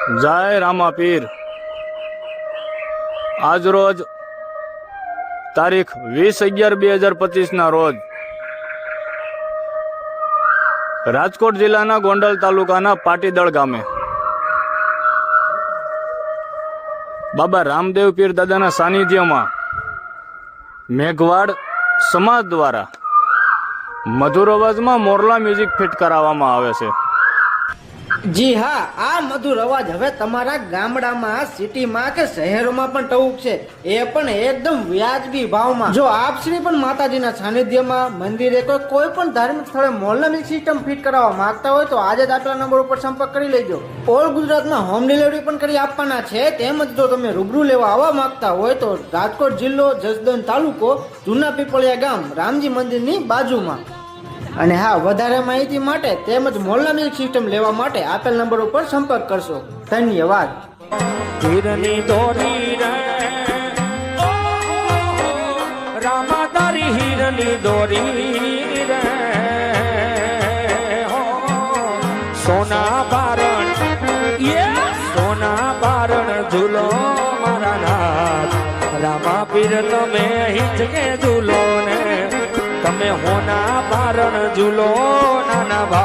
જય રામાપીર। આજ રોજ તારીખ 20/11/2025 ના રોજ રાજકોટ જિલ્લાના ગોંડલ તાલુકાના પાટીદળ ગામે બાબા રામદેવ પીર દાદાના સાનિધ્યમાં મેઘવાડ સમાજ દ્વારા મધુર અવાજમાં મોરલા મ્યુઝિક ફિટ કરાવવામાં આવે છે। જી હા, આ મધુર અવાજ હવે તમારા ગામડામાં, સિટીમાં કે શહેરોમાં પણ ટહુક છે, એ પણ એકદમ વ્યાજબી ભાવમાં। જો આપ શ્રી પણ માતાજીના સાનિધ્યમાં, મંદિરે કોઈ પણ ધાર્મિક સ્થળે મોરલા મ્યુઝિક સિસ્ટમ ફિટ કરાવવા માંગતા હોય તો આજે જ આપણા નંબર ઉપર સંપર્ક કરી લેજો। ઓલ ગુજરાતમાં હોમ ડિલિવરી પણ કરી આપવાના છે। તેમજ જો તમે રૂબરૂ લેવા આવવા માંગતા હોય તો રાજકોટ જિલ્લો, જસદણ તાલુકો, જૂના પીપળિયા ગામ, રામજી મંદિરની બાજુમાં। અને હા, વધારે માહિતી માટે તેમજ મોરલા મ્યુઝિક સિસ્ટમ લેવા માટે આપેલ નંબર ઉપર સંપર્ક કરશો। ધન્યવાદ। હીરની દોરી રે રામા તારી હીરની દોરી રે સોના બારણ સોના બારણ ઝૂલો મારા નાથ રામા પીર તમે હિંચકે ઝૂલો ને તમે હોના બારણ ઝૂલો નાના ભા